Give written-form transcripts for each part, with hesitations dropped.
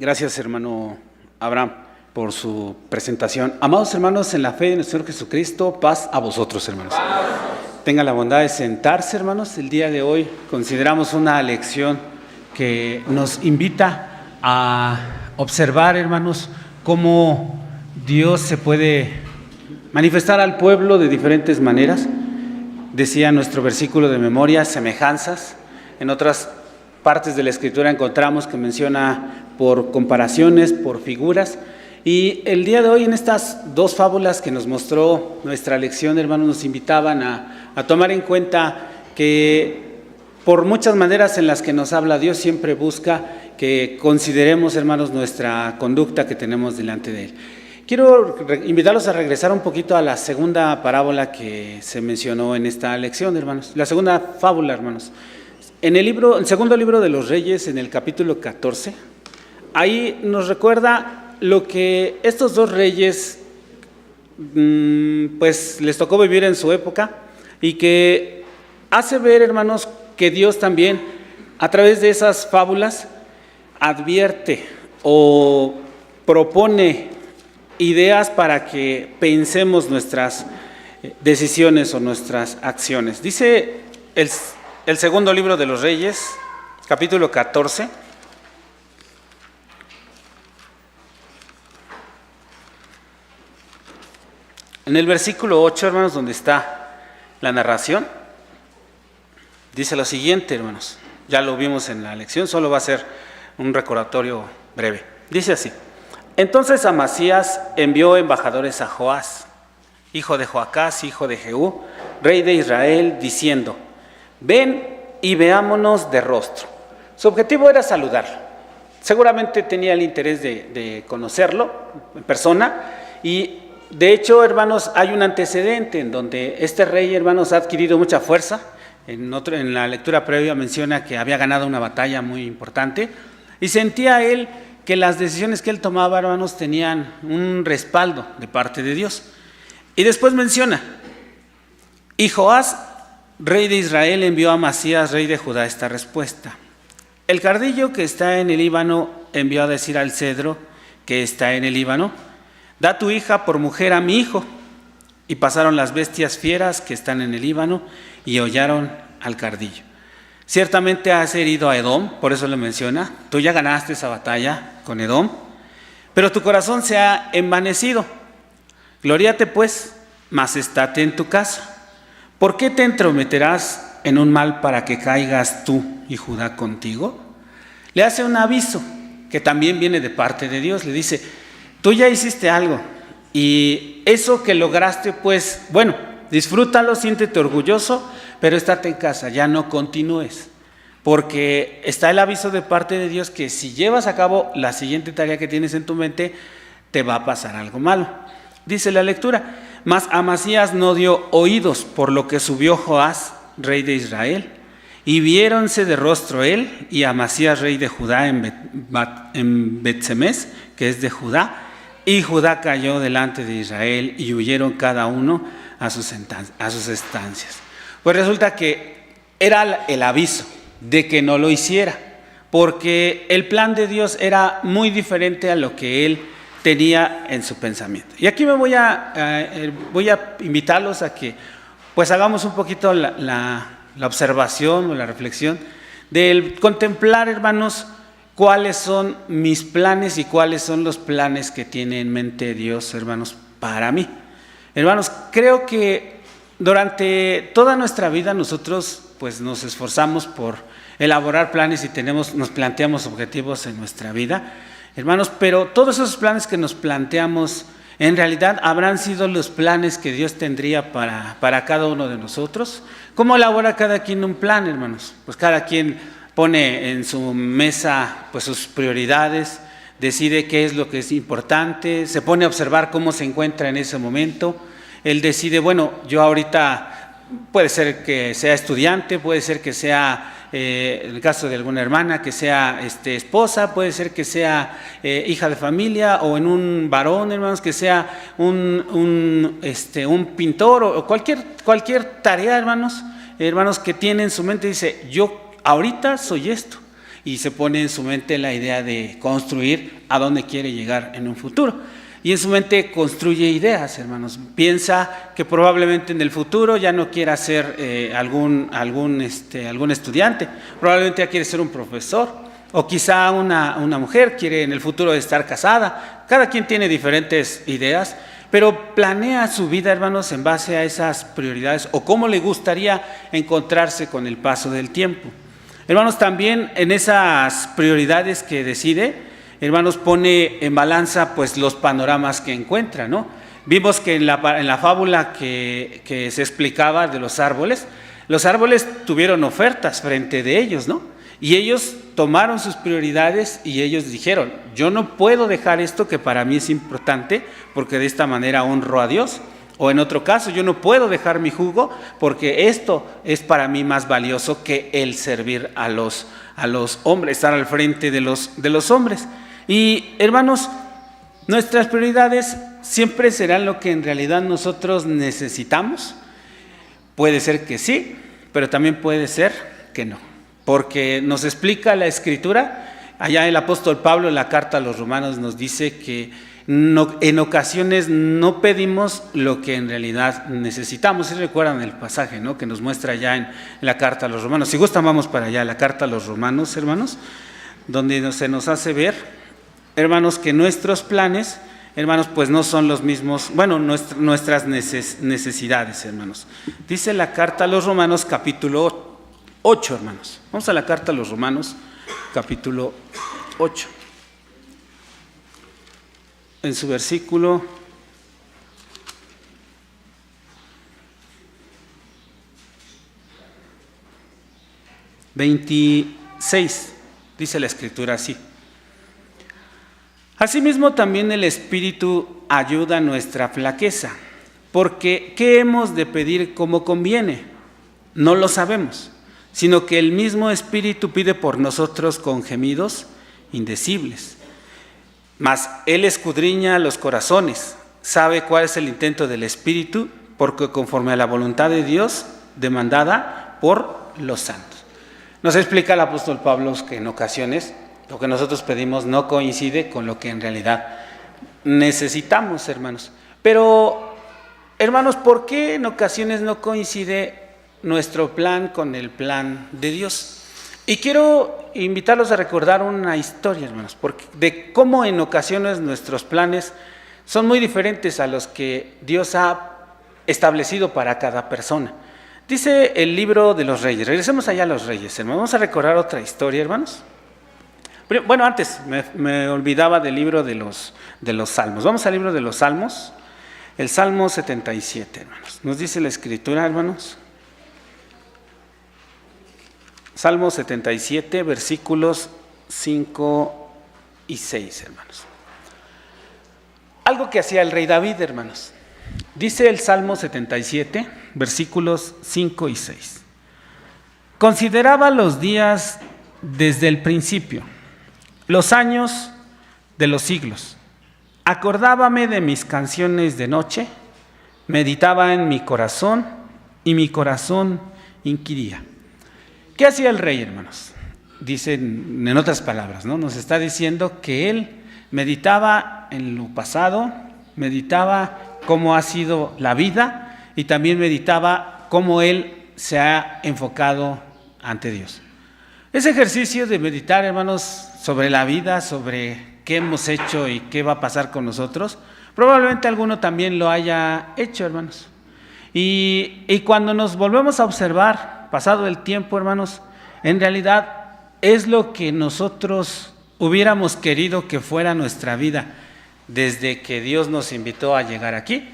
Gracias, hermano Abraham, por su presentación. Amados hermanos, en la fe de nuestro Señor Jesucristo, paz a vosotros, hermanos. Tengan la bondad de sentarse, hermanos. El día de hoy consideramos una lección que nos invita a observar, hermanos, cómo Dios se puede manifestar al pueblo de diferentes maneras. Decía nuestro versículo de memoria, semejanzas. En otras partes de la Escritura encontramos que menciona por comparaciones, por figuras. Y el día de hoy, en estas dos fábulas que nos mostró nuestra lección, hermanos, nos invitaban a tomar en cuenta que por muchas maneras en las que nos habla Dios, siempre busca que consideremos, hermanos, nuestra conducta que tenemos delante de Él. Quiero invitarlos a regresar un poquito a la segunda parábola que se mencionó en esta lección, hermanos. La segunda fábula, hermanos. En el segundo libro de los Reyes, en el capítulo 14, ahí nos recuerda lo que estos dos reyes pues les tocó vivir en su época, y que hace ver, hermanos, que Dios también a través de esas fábulas advierte o propone ideas para que pensemos nuestras decisiones o nuestras acciones. Dice el segundo libro de los Reyes, capítulo 14, en el versículo 8, hermanos, donde está la narración, dice lo siguiente, hermanos. Ya lo vimos en la lección, solo va a ser un recordatorio breve. Dice así: entonces Amasías envió embajadores a Joás, hijo de Joacás, hijo de Jehú, rey de Israel, diciendo: ven y veámonos de rostro. Su objetivo era saludarlo. Seguramente tenía el interés de conocerlo en persona, y de hecho, hermanos, hay un antecedente en donde este rey, hermanos, ha adquirido mucha fuerza. En la lectura previa menciona que había ganado una batalla muy importante, y sentía él que las decisiones que él tomaba, hermanos, tenían un respaldo de parte de Dios. Y después menciona: y Joás, rey de Israel, envió a Amasías, rey de Judá, esta respuesta: el cardillo que está en el Líbano envió a decir al cedro que está en el Líbano: da tu hija por mujer a mi hijo. Y pasaron las bestias fieras que están en el Líbano y hollaron al cardillo. Ciertamente has herido a Edom, por eso lo menciona. Tú ya ganaste esa batalla con Edom, pero tu corazón se ha envanecido. Glóriate pues, mas estate en tu casa. ¿Por qué te entrometerás en un mal para que caigas tú y Judá contigo? Le hace un aviso que también viene de parte de Dios. Le dice: tú ya hiciste algo, y eso que lograste, pues, bueno, disfrútalo, siéntete orgulloso, pero estate en casa, ya no continúes. Porque está el aviso de parte de Dios que si llevas a cabo la siguiente tarea que tienes en tu mente, te va a pasar algo malo. Dice la lectura: mas Amasías no dio oídos, por lo que subió Joás, rey de Israel, y viéronse de rostro él y Amasías, rey de Judá, en Bet-Semes, que es de Judá, y Judá cayó delante de Israel, y huyeron cada uno a sus estancias. Pues resulta que era el aviso de que no lo hiciera, porque el plan de Dios era muy diferente a lo que él tenía en su pensamiento. Y aquí voy a invitarlos a que pues hagamos un poquito la observación o la reflexión del contemplar, hermanos, cuáles son mis planes y cuáles son los planes que tiene en mente Dios, hermanos, para mí. Hermanos, creo que durante toda nuestra vida nosotros pues nos esforzamos por elaborar planes y nos planteamos objetivos en nuestra vida, hermanos, pero todos esos planes que nos planteamos en realidad habrán sido los planes que Dios tendría para cada uno de nosotros. ¿Cómo elabora cada quien un plan, hermanos? Pues cada quien pone en su mesa pues sus prioridades, decide qué es lo que es importante, se pone a observar cómo se encuentra en ese momento. Él decide, bueno, yo ahorita puede ser que sea estudiante, puede ser que sea, en el caso de alguna hermana, que sea esposa, puede ser que sea hija de familia, o en un varón, hermanos, que sea un pintor, o cualquier tarea, hermanos, que tiene en su mente. Dice: yo ahorita soy esto. y se pone en su mente la idea de construir a dónde quiere llegar en un futuro. Y en su mente construye ideas, hermanos. Piensa que probablemente en el futuro ya no quiera ser algún estudiante, probablemente ya quiere ser un profesor, o quizá una mujer quiere en el futuro estar casada. Cada quien tiene diferentes ideas, pero planea su vida, hermanos, en base a esas prioridades o cómo le gustaría encontrarse con el paso del tiempo. Hermanos, también en esas prioridades que decide, hermanos, pone en balanza pues los panoramas que encuentra, ¿no? Vimos que en la fábula que se explicaba de los árboles tuvieron ofertas frente de ellos, ¿no? Y ellos tomaron sus prioridades y ellos dijeron, yo no puedo dejar esto que para mí es importante porque de esta manera honro a Dios. O en otro caso, yo no puedo dejar mi jugo porque esto es para mí más valioso que el servir a los hombres, estar al frente de los hombres. Y hermanos, nuestras prioridades siempre serán lo que en realidad nosotros necesitamos. Puede ser que sí, pero también puede ser que no. Porque nos explica la Escritura, allá el apóstol Pablo en la carta a los Romanos nos dice que en ocasiones no pedimos lo que en realidad necesitamos. ¿Sí recuerdan el pasaje, ¿no?, que nos muestra ya en la carta a los Romanos? Si gustan, vamos para allá, la carta a los Romanos, hermanos, donde se nos hace ver, hermanos, que nuestros planes, hermanos, pues no son los mismos, bueno, nuestras necesidades, hermanos. Dice la carta a los Romanos, capítulo 8, hermanos. Vamos a la carta a los Romanos, capítulo 8. En su versículo 26, dice la Escritura así. Asimismo también el Espíritu ayuda a nuestra flaqueza, porque ¿qué hemos de pedir como conviene? No lo sabemos, sino que el mismo Espíritu pide por nosotros con gemidos indecibles. Mas Él escudriña los corazones, sabe cuál es el intento del Espíritu, porque conforme a la voluntad de Dios, demandada por los santos. Nos explica el apóstol Pablo que en ocasiones lo que nosotros pedimos no coincide con lo que en realidad necesitamos, hermanos. Pero, hermanos, ¿por qué en ocasiones no coincide nuestro plan con el plan de Dios? Y quiero invitarlos a recordar una historia, hermanos, de cómo en ocasiones nuestros planes son muy diferentes a los que Dios ha establecido para cada persona. Dice el libro de los Reyes. Regresemos allá a los Reyes, hermanos. Vamos a recordar otra historia, hermanos. Bueno, antes me olvidaba del libro de los Salmos. Vamos al libro de los Salmos, el Salmo 77, hermanos. Nos dice la Escritura, hermanos. Salmo 77, versículos 5 y 6, hermanos. Algo que hacía el rey David, hermanos. Dice el Salmo 77, versículos 5 y 6. Consideraba los días desde el principio, los años de los siglos. Acordábame de mis canciones de noche, meditaba en mi corazón y mi corazón inquiría. ¿Qué hacía el rey, hermanos? Dice en otras palabras, ¿no? Nos está diciendo que él meditaba en lo pasado, meditaba cómo ha sido la vida y también meditaba cómo él se ha enfocado ante Dios. Ese ejercicio de meditar, hermanos, sobre la vida, sobre qué hemos hecho y qué va a pasar con nosotros, probablemente alguno también lo haya hecho, hermanos. Y cuando nos volvemos a observar, pasado el tiempo, hermanos, en realidad es lo que nosotros hubiéramos querido que fuera nuestra vida desde que Dios nos invitó a llegar aquí.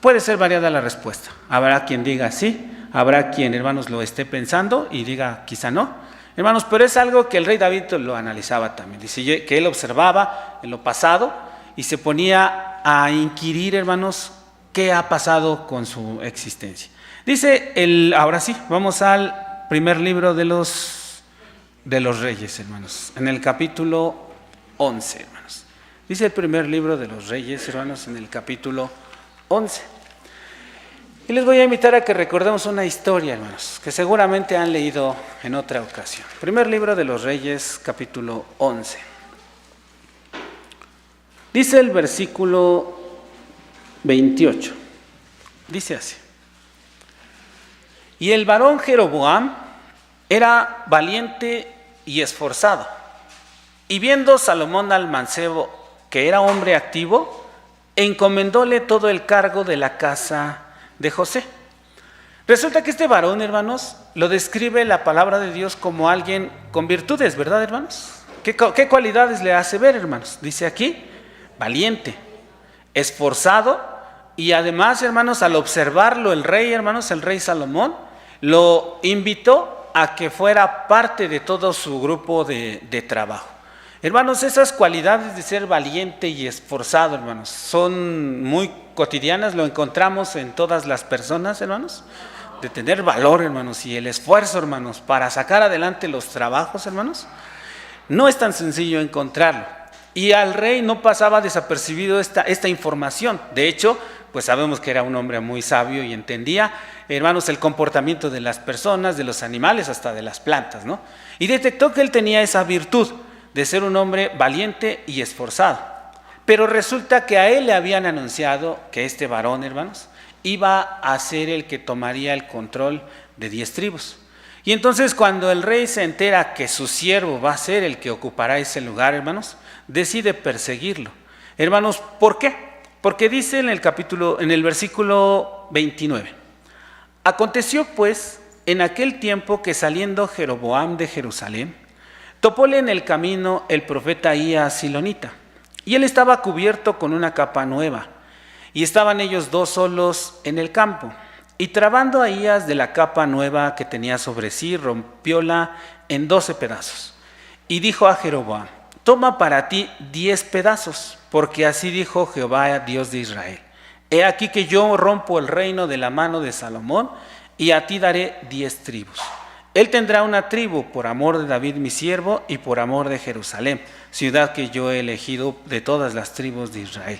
Puede ser variada la respuesta. Habrá quien diga sí, habrá quien, hermanos, lo esté pensando y diga quizá no. Hermanos, pero es algo que el rey David lo analizaba también. Dice que él observaba en lo pasado y se ponía a inquirir, hermanos, qué ha pasado con su existencia. Dice ahora sí, vamos al primer libro de los Reyes, hermanos, en el capítulo 11, hermanos. Dice el primer libro de los Reyes, hermanos, en el capítulo 11. Y les voy a invitar a que recordemos una historia, hermanos, que seguramente han leído en otra ocasión. Primer libro de los Reyes, capítulo 11. Dice el versículo 28. Dice así: y el varón Jeroboam era valiente y esforzado. Y viendo Salomón al mancebo, que era hombre activo, encomendóle todo el cargo de la casa de José. Resulta que este varón, hermanos, lo describe la palabra de Dios como alguien con virtudes, ¿verdad, hermanos? ¿Qué cualidades le hace ver, hermanos? Dice aquí, valiente, esforzado, y además, hermanos, al observarlo el rey, hermanos, el rey Salomón, lo invitó a que fuera parte de todo su grupo de trabajo. Hermanos, esas cualidades de ser valiente y esforzado, hermanos, son muy cotidianas, lo encontramos en todas las personas, hermanos, de tener valor, hermanos, y el esfuerzo, hermanos, para sacar adelante los trabajos, hermanos. No es tan sencillo encontrarlo. Y al rey no pasaba desapercibido esta información. De hecho, pues sabemos que era un hombre muy sabio y entendía, hermanos, el comportamiento de las personas, de los animales, hasta de las plantas, ¿no? Y detectó que él tenía esa virtud de ser un hombre valiente y esforzado. Pero resulta que a él le habían anunciado que este varón, hermanos, iba a ser el que tomaría el control de 10 tribus. Y entonces cuando el rey se entera que su siervo va a ser el que ocupará ese lugar, hermanos, decide perseguirlo. Hermanos, ¿por qué? Porque dice en el versículo 29, aconteció pues en aquel tiempo que saliendo Jeroboam de Jerusalén, topóle en el camino el profeta Ahías silonita, y él estaba cubierto con una capa nueva, y estaban ellos dos solos en el campo. Y trabando Ahías de la capa nueva que tenía sobre sí, rompióla en 12 pedazos. Y dijo a Jeroboam, toma para ti 10 pedazos, porque así dijo Jehová, Dios de Israel. He aquí que yo rompo el reino de la mano de Salomón, y a ti daré 10 tribus. Él tendrá una tribu por amor de David mi siervo y por amor de Jerusalén, ciudad que yo he elegido de todas las tribus de Israel.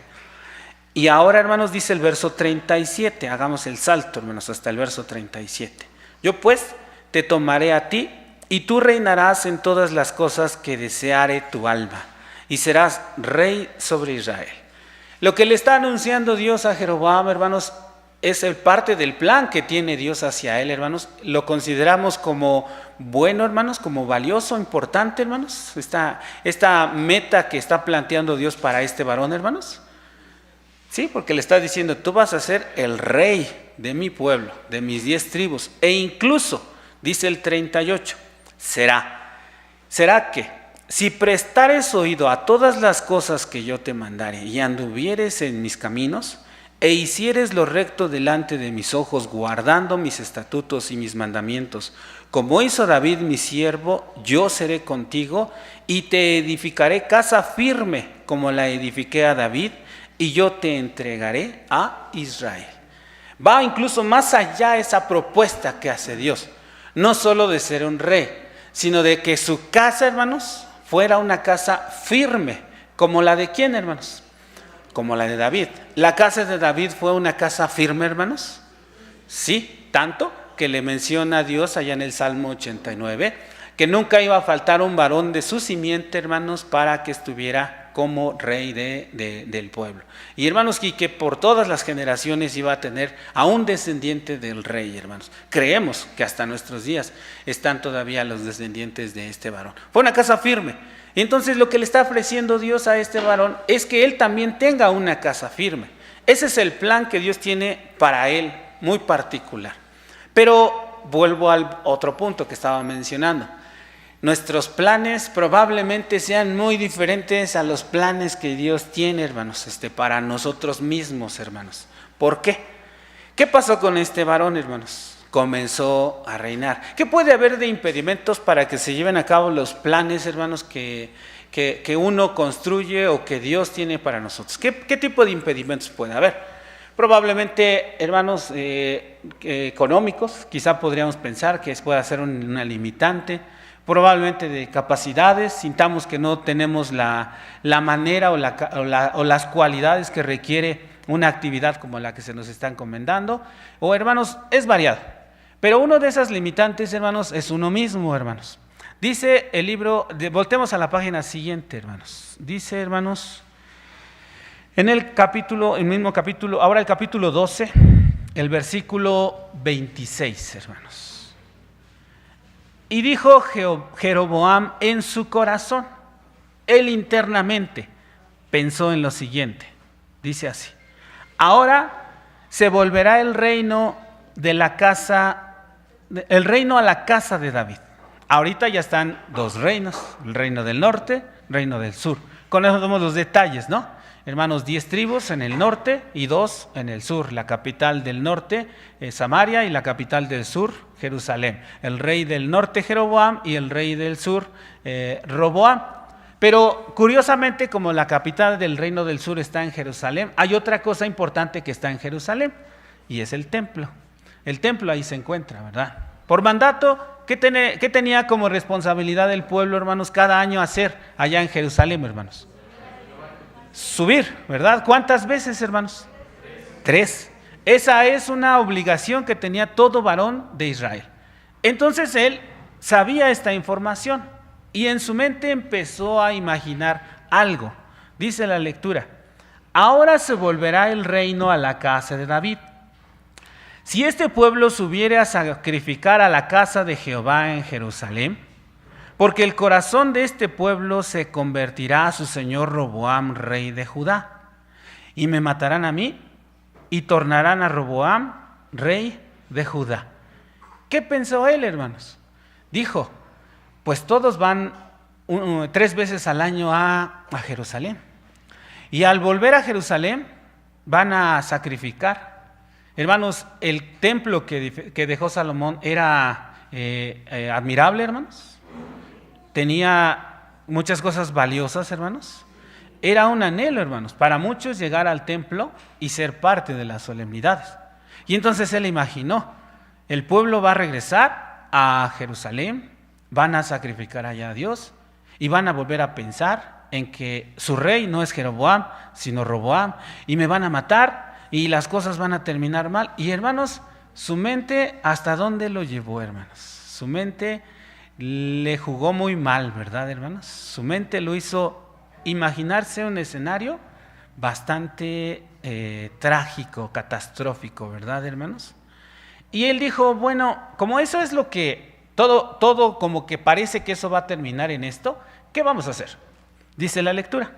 Y ahora, hermanos, dice el verso 37, hagamos el salto, hermanos, hasta el verso 37. Yo pues te tomaré a ti y tú reinarás en todas las cosas que deseare tu alma y serás rey sobre Israel. Lo que le está anunciando Dios a Jeroboam, hermanos, es el parte del plan que tiene Dios hacia él, hermanos. Lo consideramos como bueno, hermanos, como valioso, importante, hermanos. Esta meta que está planteando Dios para este varón, hermanos. Sí, porque le está diciendo, tú vas a ser el rey de mi pueblo, de mis 10 tribus. E incluso, dice el 38, será que si prestares oído a todas las cosas que yo te mandare y anduvieres en mis caminos, e hicieres lo recto delante de mis ojos, guardando mis estatutos y mis mandamientos, como hizo David mi siervo, yo seré contigo y te edificaré casa firme como la edifiqué a David, y yo te entregaré a Israel. Va incluso más allá esa propuesta que hace Dios, no solo de ser un rey, sino de que su casa, hermanos, fuera una casa firme, como la de ¿quién, hermanos? Como la de David. ¿La casa de David fue una casa firme, hermanos? Sí, tanto que le menciona a Dios allá en el Salmo 89, que nunca iba a faltar un varón de su simiente, hermanos, para que estuviera como rey del pueblo. Y hermanos, y que por todas las generaciones iba a tener a un descendiente del rey, hermanos. Creemos que hasta nuestros días están todavía los descendientes de este varón. Fue una casa firme. Y entonces lo que le está ofreciendo Dios a este varón es que él también tenga una casa firme. Ese es el plan que Dios tiene para él, muy particular. Pero vuelvo al otro punto que estaba mencionando. Nuestros planes probablemente sean muy diferentes a los planes que Dios tiene, hermanos, para nosotros mismos, hermanos. ¿Por qué? ¿Qué pasó con este varón, hermanos? Comenzó a reinar. ¿Qué puede haber de impedimentos para que se lleven a cabo los planes, hermanos, que uno construye o que Dios tiene para nosotros? ¿Qué tipo de impedimentos puede haber? Probablemente, hermanos, económicos, quizá podríamos pensar que puede ser una limitante. Probablemente de capacidades, sintamos que no tenemos la manera o las cualidades que requiere una actividad como la que se nos está encomendando, o hermanos, es variado. Pero uno de esas limitantes, hermanos, es uno mismo, hermanos. Dice el libro, voltemos a la página siguiente, hermanos. Dice, hermanos, en el mismo capítulo, ahora el capítulo 12, el versículo 26, hermanos. Y dijo Jeroboam en su corazón, él internamente pensó en lo siguiente, dice así: ahora se volverá el reino a la casa de David. Ahorita ya están dos reinos, el reino del norte, el reino del sur. Con eso vemos los detalles, ¿no? Hermanos, 10 tribus en el norte y 2 en el sur. La capital del norte es Samaria y la capital del sur, Jerusalén. El rey del norte, Jeroboam, y el rey del sur, Roboam. Pero curiosamente, como la capital del reino del sur está en Jerusalén, hay otra cosa importante que está en Jerusalén, y es el templo. El templo ahí se encuentra, ¿verdad? Por mandato, ¿qué tenía como responsabilidad el pueblo, hermanos, cada año hacer allá en Jerusalén, hermanos? Subir, ¿verdad? ¿Cuántas veces, hermanos? 3. Esa es una obligación que tenía todo varón de Israel. Entonces él sabía esta información y en su mente empezó a imaginar algo. Dice la lectura: ahora se volverá el reino a la casa de David. Si este pueblo subiere a sacrificar a la casa de Jehová en Jerusalén, porque el corazón de este pueblo se convertirá a su señor Roboam, rey de Judá, y me matarán a mí, y tornarán a Roboam, rey de Judá. ¿Qué pensó él, hermanos? Dijo: pues todos van 3 veces al año a Jerusalén, y al volver a Jerusalén van a sacrificar. Hermanos, el templo que dejó Salomón era admirable, hermanos. Tenía muchas cosas valiosas, hermanos. Era un anhelo, hermanos, para muchos llegar al templo y ser parte de las solemnidades. Y entonces él imaginó, el pueblo va a regresar a Jerusalén, van a sacrificar allá a Dios y van a volver a pensar en que su rey no es Jeroboam, sino Roboam, y me van a matar y las cosas van a terminar mal. Y hermanos, su mente, ¿hasta dónde lo llevó, hermanos? Su mente le jugó muy mal, ¿verdad, hermanos? Su mente lo hizo imaginarse un escenario bastante trágico, catastrófico, ¿verdad, hermanos? Y él dijo, bueno, como eso es lo que, todo como que parece que eso va a terminar en esto, ¿qué vamos a hacer? Dice la lectura: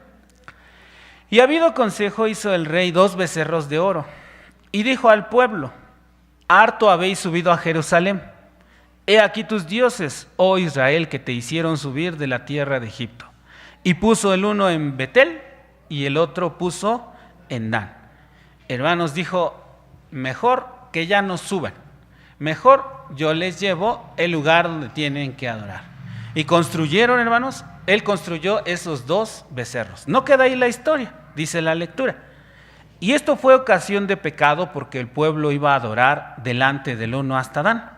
y habido consejo hizo el rey 2 becerros de oro, y dijo al pueblo: harto habéis subido a Jerusalén. He aquí tus dioses, oh Israel, que te hicieron subir de la tierra de Egipto. Y puso el uno en Betel y el otro puso en Dan. Hermanos, dijo, mejor que ya no suban. Mejor yo les llevo el lugar donde tienen que adorar. Y construyeron, hermanos, él construyó esos 2 becerros. No queda ahí la historia, dice la lectura. Y esto fue ocasión de pecado porque el pueblo iba a adorar delante del uno hasta Dan.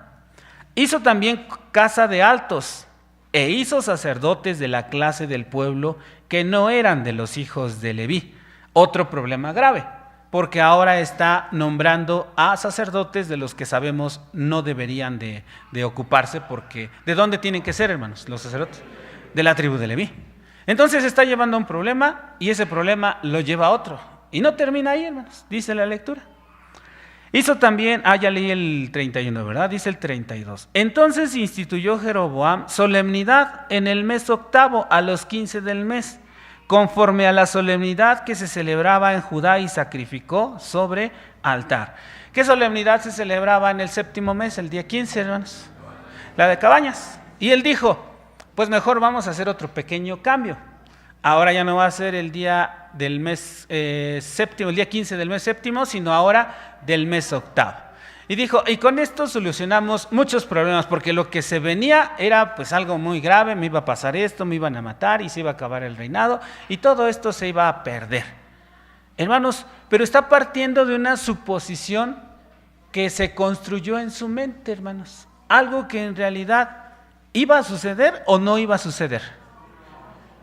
Hizo también casa de altos e hizo sacerdotes de la clase del pueblo que no eran de los hijos de Leví. Otro problema grave, porque ahora está nombrando a sacerdotes de los que sabemos no deberían de ocuparse, porque ¿de dónde tienen que ser, hermanos, los sacerdotes? De la tribu de Leví. Entonces está llevando a un problema y ese problema lo lleva a otro. Y no termina ahí, hermanos, dice la lectura. Hizo también, ya leí el 31, ¿verdad? Dice el 32. Entonces instituyó Jeroboam solemnidad en el mes 8, a los 15 del mes, conforme a la solemnidad que se celebraba en Judá, y sacrificó sobre altar. ¿Qué solemnidad se celebraba en el 7º mes, el día 15, hermanos? La de Cabañas. Y él dijo, pues mejor vamos a hacer otro pequeño cambio. Ahora ya no va a ser el día del mes séptimo, el día 15 del mes séptimo, sino ahora del mes 8. Y dijo, y con esto solucionamos muchos problemas, porque lo que se venía era pues algo muy grave, me iba a pasar esto, me iban a matar y se iba a acabar el reinado y todo esto se iba a perder. Hermanos, pero está partiendo de una suposición que se construyó en su mente, hermanos. Algo que en realidad iba a suceder o no iba a suceder.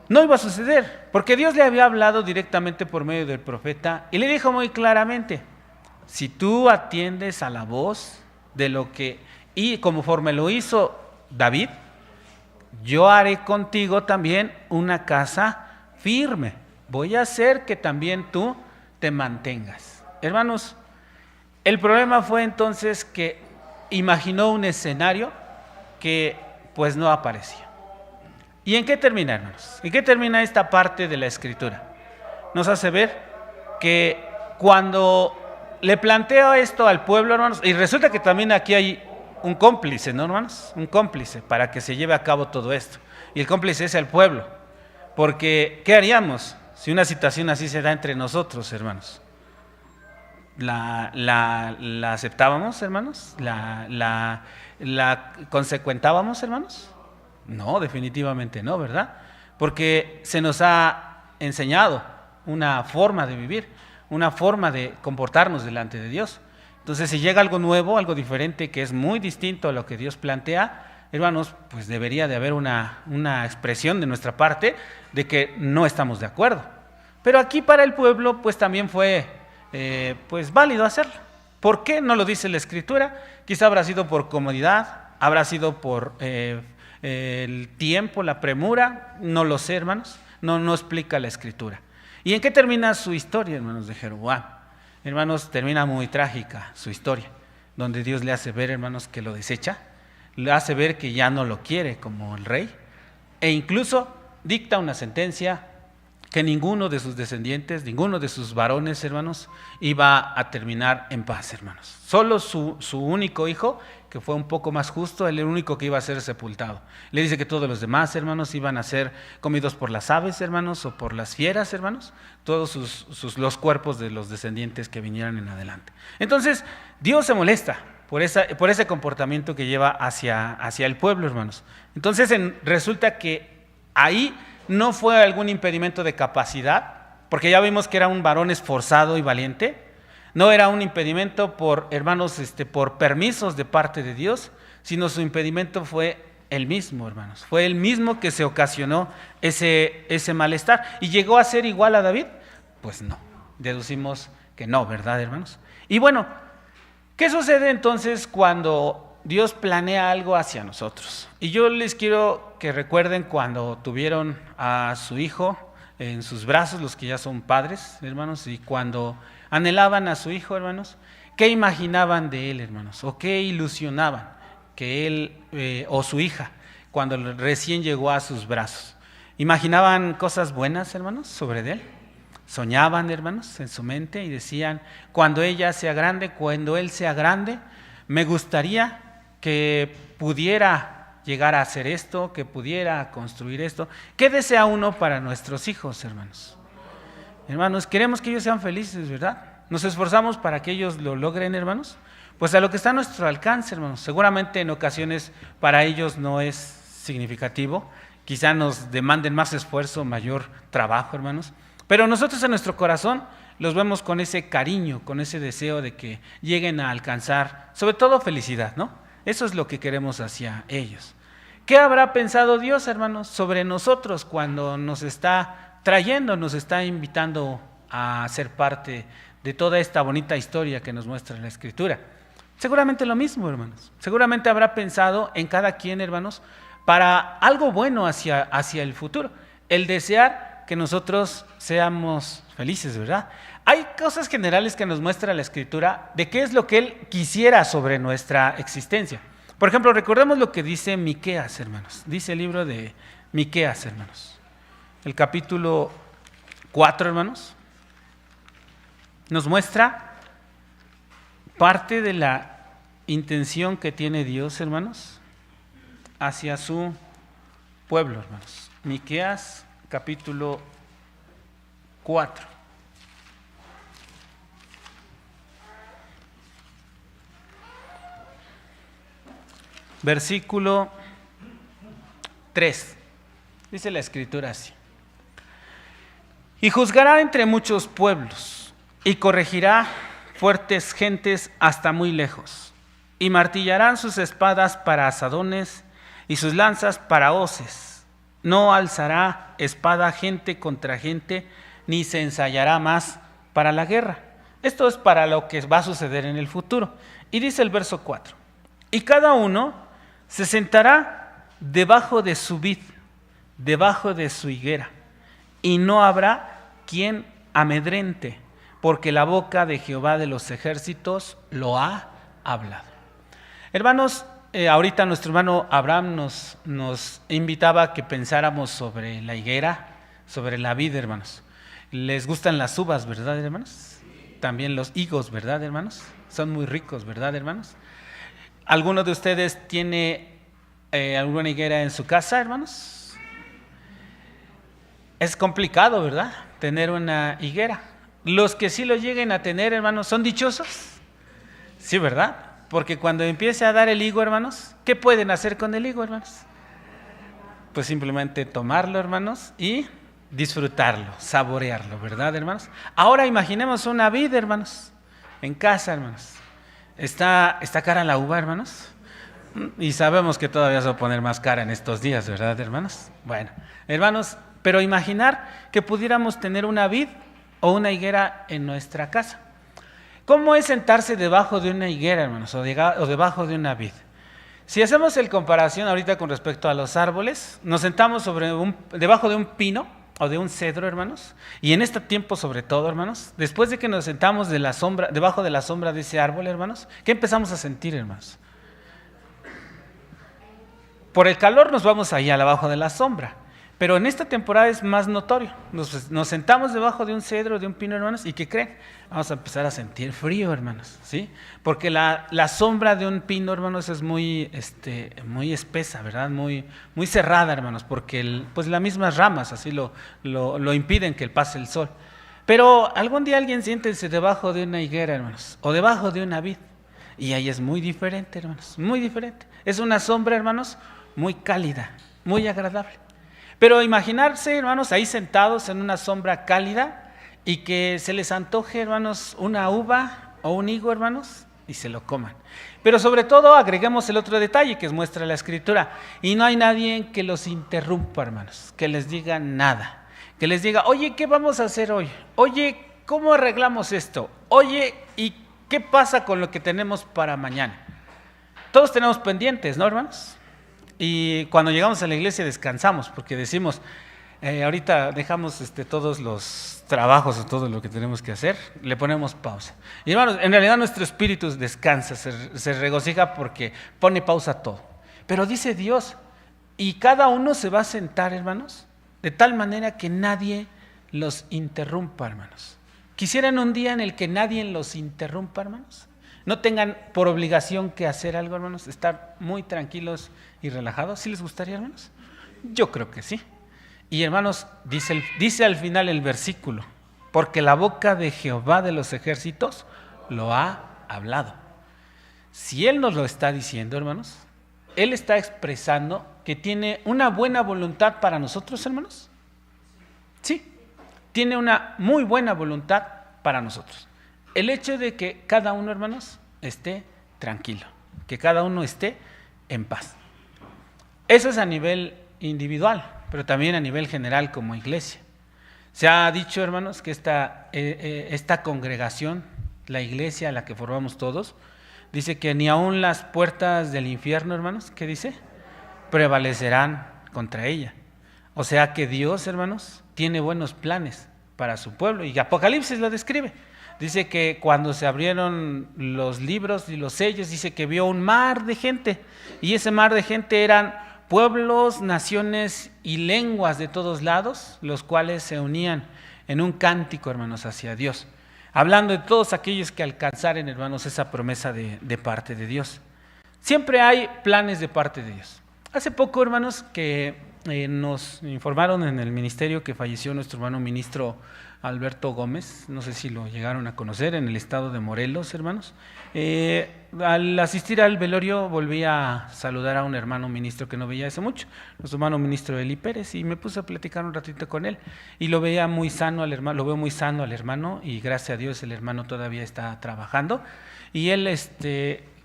no iba a suceder, porque Dios le había hablado directamente por medio del profeta y le dijo muy claramente: si tú atiendes a la voz de lo que, y conforme lo hizo David, yo haré contigo también una casa firme. Voy a hacer que también tú te mantengas. Hermanos, el problema fue entonces que imaginó un escenario que pues no aparecía. ¿Y en qué termina, hermanos? ¿En qué termina esta parte de la Escritura? Nos hace ver que cuando le plantea esto al pueblo, hermanos, y resulta que también aquí hay un cómplice, ¿no, hermanos? Un cómplice para que se lleve a cabo todo esto. Y el cómplice es el pueblo. Porque, ¿qué haríamos si una situación así se da entre nosotros, hermanos? ¿La aceptábamos, hermanos? ¿La consecuentábamos, hermanos? No, definitivamente no, ¿verdad? Porque se nos ha enseñado una forma de vivir, una forma de comportarnos delante de Dios. Entonces, si llega algo nuevo, algo diferente, que es muy distinto a lo que Dios plantea, hermanos, pues debería de haber una expresión de nuestra parte de que no estamos de acuerdo. Pero aquí para el pueblo, pues también fue pues válido hacerlo. ¿Por qué? No lo dice la Escritura. Quizá habrá sido por comodidad, habrá sido por el tiempo, la premura, no lo sé, hermanos. No explica la Escritura. ¿Y en qué termina su historia, hermanos, de Jeroboam? Hermanos, termina muy trágica su historia, donde Dios le hace ver, hermanos, que lo desecha, le hace ver que ya no lo quiere como el rey, e incluso dicta una sentencia que ninguno de sus descendientes, ninguno de sus varones, hermanos, iba a terminar en paz, hermanos. Solo su único hijo, que fue un poco más justo, el único que iba a ser sepultado. Le dice que todos los demás, hermanos, iban a ser comidos por las aves, hermanos, o por las fieras, hermanos, todos los cuerpos de los descendientes que vinieran en adelante. Entonces, Dios se molesta por ese comportamiento que lleva hacia el pueblo, hermanos. Entonces, resulta que ahí no fue algún impedimento de capacidad, porque ya vimos que era un varón esforzado y valiente. No era un impedimento por, hermanos, por permisos de parte de Dios, sino su impedimento fue el mismo, hermanos. Fue el mismo que se ocasionó ese malestar. ¿Y llegó a ser igual a David? Pues no, deducimos que no, ¿verdad, hermanos? Y bueno, ¿qué sucede entonces cuando Dios planea algo hacia nosotros? Y yo les quiero que recuerden cuando tuvieron a su hijo en sus brazos, los que ya son padres, hermanos, y cuando anhelaban a su hijo, hermanos, ¿qué imaginaban de él, hermanos? ¿O qué ilusionaban que él o su hija cuando recién llegó a sus brazos? ¿Imaginaban cosas buenas, hermanos, sobre él? Soñaban, hermanos, en su mente y decían: cuando ella sea grande, cuando él sea grande, me gustaría que pudiera llegar a hacer esto, que pudiera construir esto. ¿Qué desea uno para nuestros hijos, hermanos? Hermanos, queremos que ellos sean felices, ¿verdad? ¿Nos esforzamos para que ellos lo logren, hermanos? Pues a lo que está a nuestro alcance, hermanos. Seguramente en ocasiones para ellos no es significativo, quizá nos demanden más esfuerzo, mayor trabajo, hermanos. Pero nosotros en nuestro corazón los vemos con ese cariño, con ese deseo de que lleguen a alcanzar, sobre todo felicidad, ¿no? Eso es lo que queremos hacia ellos. ¿Qué habrá pensado Dios, hermanos, sobre nosotros cuando nos está trayendo, nos está invitando a ser parte de toda esta bonita historia que nos muestra la Escritura? Seguramente lo mismo, hermanos. Seguramente habrá pensado en cada quien, hermanos, para algo bueno hacia el futuro. El desear que nosotros seamos felices, ¿verdad? Hay cosas generales que nos muestra la Escritura de qué es lo que Él quisiera sobre nuestra existencia. Por ejemplo, recordemos lo que dice Miqueas, hermanos. Dice el libro de Miqueas, hermanos. El capítulo 4, hermanos, nos muestra parte de la intención que tiene Dios, hermanos, hacia su pueblo, hermanos. Miqueas, capítulo 4. Versículo 3. Dice la Escritura así: y juzgará entre muchos pueblos, y corregirá fuertes gentes hasta muy lejos, y martillarán sus espadas para asadones, y sus lanzas para hoces, No alzará espada gente contra gente, ni se ensayará más para la guerra. Esto es para lo que va a suceder en el futuro. Y dice el verso 4, y cada uno se sentará debajo de su vid, debajo de su higuera, y no habrá quien amedrente, porque la boca de Jehová de los ejércitos lo ha hablado. Hermanos, ahorita nuestro hermano Abraham nos invitaba a que pensáramos sobre la higuera, sobre la vid, hermanos. ¿Les gustan las uvas, verdad, hermanos? También los higos, ¿verdad, hermanos? Son muy ricos, ¿verdad, hermanos? ¿Alguno de ustedes tiene alguna higuera en su casa, hermanos? Es complicado, ¿verdad? Tener una higuera. Los que sí lo lleguen a tener, hermanos, ¿son dichosos? Sí, ¿verdad? Porque cuando empiece a dar el higo, hermanos, ¿qué pueden hacer con el higo, hermanos? Pues simplemente tomarlo, hermanos, y disfrutarlo, saborearlo, ¿verdad, hermanos? Ahora imaginemos una vid, hermanos, en casa, hermanos. ¿Está cara la uva, hermanos? Y sabemos que todavía se va a poner más cara en estos días, ¿verdad, hermanos? Bueno, hermanos, pero imaginar que pudiéramos tener una vid o una higuera en nuestra casa. ¿Cómo es sentarse debajo de una higuera, hermanos, o debajo de una vid? Si hacemos el comparación ahorita con respecto a los árboles, nos sentamos debajo de un pino o de un cedro, hermanos, y en este tiempo sobre todo, hermanos, después de que nos sentamos debajo de la sombra de ese árbol, hermanos, ¿qué empezamos a sentir, hermanos? Por el calor nos vamos allá abajo de la sombra. Pero en esta temporada es más notorio. Nos sentamos debajo de un cedro, de un pino, hermanos, ¿y qué creen? Vamos a empezar a sentir frío, hermanos, ¿sí? Porque la sombra de un pino, hermanos, es muy espesa, ¿verdad? Muy cerrada, hermanos, porque pues las mismas ramas así lo impiden que pase el sol. Pero algún día alguien siéntese debajo de una higuera, hermanos, o debajo de una vid, y ahí es muy diferente, hermanos, muy diferente. Es una sombra, hermanos, muy cálida, muy agradable. Pero imaginarse, hermanos, ahí sentados en una sombra cálida y que se les antoje, hermanos, una uva o un higo, hermanos, y se lo coman. Pero sobre todo agreguemos el otro detalle que muestra la Escritura. Y no hay nadie que los interrumpa, hermanos, que les diga nada. Que les diga, oye, ¿qué vamos a hacer hoy? Oye, ¿cómo arreglamos esto? Oye, ¿y qué pasa con lo que tenemos para mañana? Todos tenemos pendientes, ¿no, hermanos? Y cuando llegamos a la iglesia descansamos, porque decimos, ahorita dejamos todos los trabajos o todo lo que tenemos que hacer, le ponemos pausa. Y hermanos, en realidad nuestro espíritu descansa, se regocija porque pone pausa a todo. Pero dice Dios, y cada uno se va a sentar, hermanos, de tal manera que nadie los interrumpa, hermanos. ¿Quisieran un día en el que nadie los interrumpa, hermanos? No tengan por obligación que hacer algo, hermanos, estar muy tranquilos y relajados. ¿Sí les gustaría, hermanos? Yo creo que sí. Y hermanos, dice al final el versículo, porque la boca de Jehová de los ejércitos lo ha hablado. Si Él nos lo está diciendo, hermanos, Él está expresando que tiene una buena voluntad para nosotros, hermanos. Sí, tiene una muy buena voluntad para nosotros. El hecho de que cada uno, hermanos, esté tranquilo, que cada uno esté en paz. Eso es a nivel individual, pero también a nivel general como iglesia. Se ha dicho, hermanos, que esta congregación, la iglesia a la que formamos todos, dice que ni aun las puertas del infierno, hermanos, ¿qué dice? Prevalecerán contra ella. O sea que Dios, hermanos, tiene buenos planes para su pueblo, y Apocalipsis lo describe. Dice que cuando se abrieron los libros y los sellos, dice que vio un mar de gente, y ese mar de gente eran pueblos, naciones y lenguas de todos lados, los cuales se unían en un cántico, hermanos, hacia Dios, hablando de todos aquellos que alcanzaren, hermanos, esa promesa de parte de Dios. Siempre hay planes de parte de Dios. Hace poco, hermanos, que nos informaron en el ministerio que falleció nuestro hermano ministro Alberto Gómez, no sé si lo llegaron a conocer, en el estado de Morelos, hermanos. Al asistir al velorio volví a saludar a un hermano ministro que no veía hace mucho, nuestro hermano ministro Eli Pérez, y me puse a platicar un ratito con él, y lo veía muy sano al hermano, lo veo muy sano al hermano, y gracias a Dios el hermano todavía está trabajando, y él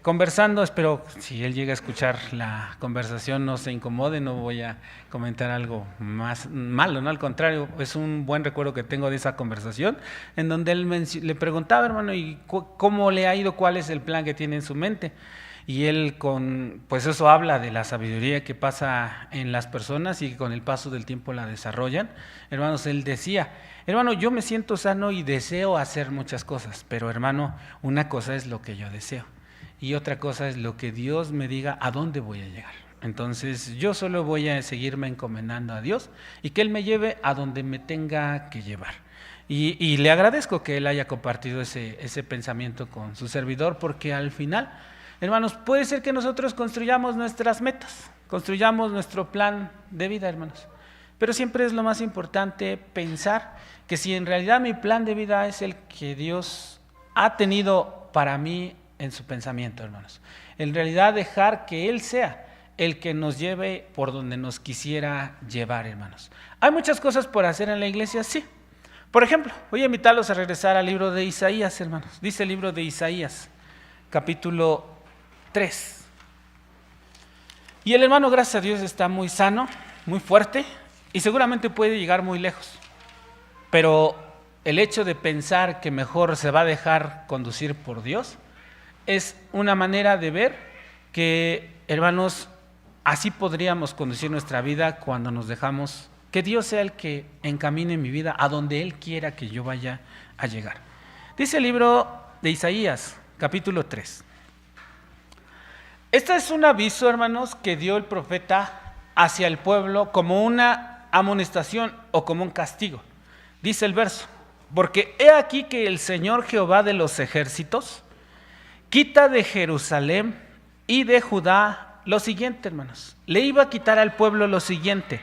conversando, espero si él llega a escuchar la conversación no se incomode, no voy a comentar algo más malo, no, al contrario, es un buen recuerdo que tengo de esa conversación, en donde él le preguntaba, hermano, ¿y cómo le ha ido? ¿Cuál es el plan que tiene en su mente? Y él pues eso habla de la sabiduría que pasa en las personas y que con el paso del tiempo la desarrollan. Hermanos, él decía, hermano, yo me siento sano y deseo hacer muchas cosas, pero hermano, una cosa es lo que yo deseo y otra cosa es lo que Dios me diga a dónde voy a llegar. Entonces yo solo voy a seguirme encomendando a Dios y que Él me lleve a donde me tenga que llevar. Y le agradezco que Él haya compartido ese pensamiento con su servidor, porque al final, hermanos, puede ser que nosotros construyamos nuestras metas, construyamos nuestro plan de vida, hermanos. Pero siempre es lo más importante pensar que si en realidad mi plan de vida es el que Dios ha tenido para mí en su pensamiento, hermanos. En realidad dejar que Él sea el que nos lleve por donde nos quisiera llevar, hermanos. ¿Hay muchas cosas por hacer en la iglesia? Sí. Por ejemplo, voy a invitarlos a regresar al libro de Isaías, hermanos. Dice el libro de Isaías, capítulo 3. Y el hermano, gracias a Dios, está muy sano, muy fuerte y seguramente puede llegar muy lejos. Pero el hecho de pensar que mejor se va a dejar conducir por Dios es una manera de ver que, hermanos, así podríamos conducir nuestra vida cuando nos dejamos que Dios sea el que encamine mi vida a donde Él quiera que yo vaya a llegar. Dice el libro de Isaías, capítulo 3. Este es un aviso, hermanos, que dio el profeta hacia el pueblo como una amonestación o como un castigo. Dice el verso: porque he aquí que el Señor Jehová de los ejércitos quita de Jerusalén y de Judá lo siguiente, hermanos. Le iba a quitar al pueblo lo siguiente: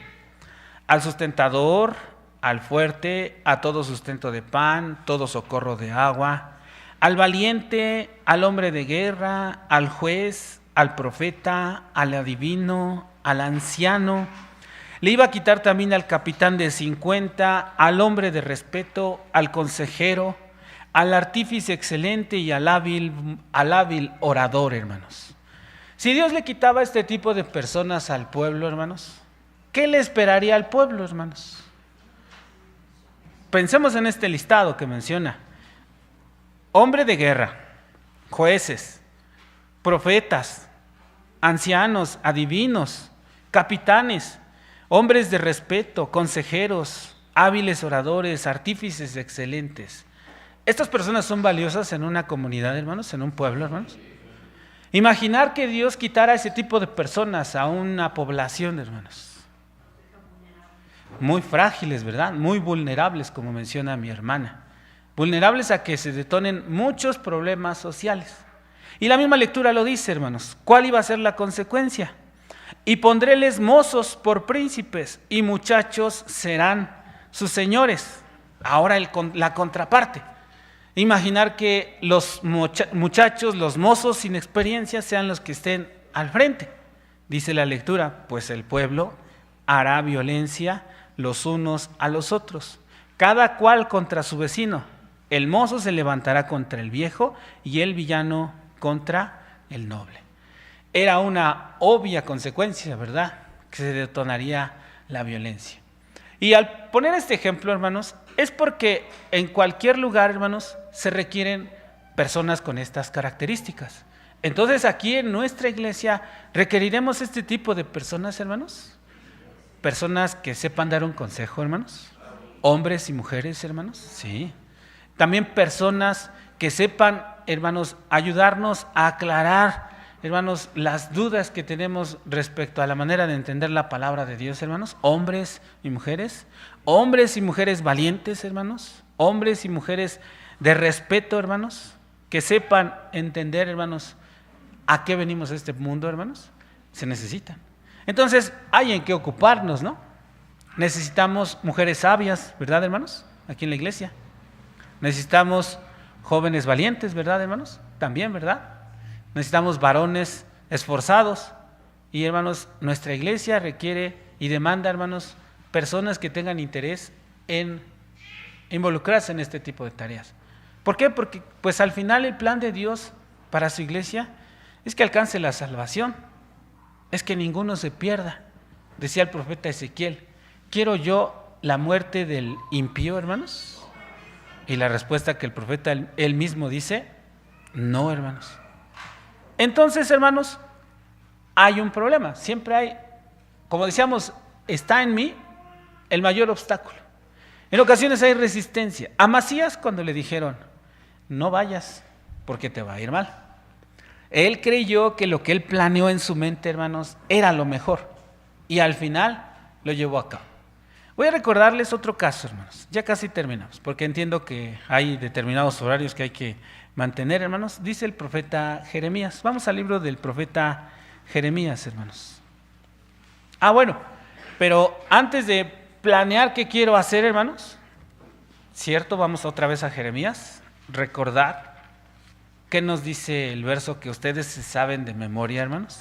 al sustentador, al fuerte, a todo sustento de pan, todo socorro de agua, al valiente, al hombre de guerra, al juez, al profeta, al adivino, al anciano. Le iba a quitar también al capitán de 50, al hombre de respeto, al consejero, al artífice excelente y al hábil orador, hermanos. Si Dios le quitaba este tipo de personas al pueblo, hermanos, ¿qué le esperaría al pueblo, hermanos? Pensemos en este listado que menciona: hombre de guerra, jueces, profetas, ancianos, adivinos, capitanes, hombres de respeto, consejeros, hábiles oradores, artífices excelentes. ¿Estas personas son valiosas en una comunidad, hermanos, en un pueblo, hermanos? Imaginar que Dios quitara ese tipo de personas a una población, hermanos. Muy frágiles, ¿verdad? Muy vulnerables, como menciona mi hermana. Vulnerables a que se detonen muchos problemas sociales. Y la misma lectura lo dice, hermanos. ¿Cuál iba a ser la consecuencia? Y pondréles mozos por príncipes y muchachos serán sus señores. Ahora la contraparte. Imaginar que los muchachos, los mozos sin experiencia sean los que estén al frente. Dice la lectura: pues el pueblo hará violencia los unos a los otros, cada cual contra su vecino. El mozo se levantará contra el viejo y el villano contra el noble. Era una obvia consecuencia, ¿verdad?, que se detonaría la violencia. Y al poner este ejemplo, hermanos, es porque en cualquier lugar, hermanos, se requieren personas con estas características. Entonces aquí en nuestra iglesia requeriremos este tipo de personas, hermanos. Personas que sepan dar un consejo, hermanos. Hombres y mujeres, hermanos. Sí. También personas que sepan, hermanos, ayudarnos a aclarar, hermanos, las dudas que tenemos respecto a la manera de entender la palabra de Dios, hermanos. Hombres y mujeres valientes, hermanos. Hombres y mujeres de respeto, hermanos, que sepan entender, hermanos, a qué venimos a este mundo, hermanos. Se necesitan. Entonces, hay en qué ocuparnos, ¿no? Necesitamos mujeres sabias, ¿verdad, hermanos? Aquí en la iglesia. Necesitamos jóvenes valientes, ¿verdad, hermanos? También, ¿verdad? Necesitamos varones esforzados. Y, hermanos, nuestra iglesia requiere y demanda, hermanos, personas que tengan interés en involucrarse en este tipo de tareas. ¿Por qué? Porque, pues, al final el plan de Dios para su iglesia es que alcance la salvación, es que ninguno se pierda. Decía el profeta Ezequiel, ¿quiero yo la muerte del impío, hermanos? Y la respuesta que el profeta él mismo dice, no, hermanos. Entonces, hermanos, hay un problema, siempre hay, como decíamos, está en mí el mayor obstáculo. En ocasiones hay resistencia. A Macías cuando le dijeron, no vayas porque te va a ir mal. Él creyó que lo que él planeó en su mente, hermanos, era lo mejor. Y al final lo llevó a cabo. Voy a recordarles otro caso, hermanos. Ya casi terminamos, porque entiendo que hay determinados horarios que hay que mantener, hermanos. Dice el profeta Jeremías. Vamos al libro del profeta Jeremías, hermanos. Bueno, pero antes de planear qué quiero hacer, hermanos, ¿cierto? Vamos otra vez a Jeremías. Recordar qué nos dice el verso que ustedes saben de memoria, hermanos.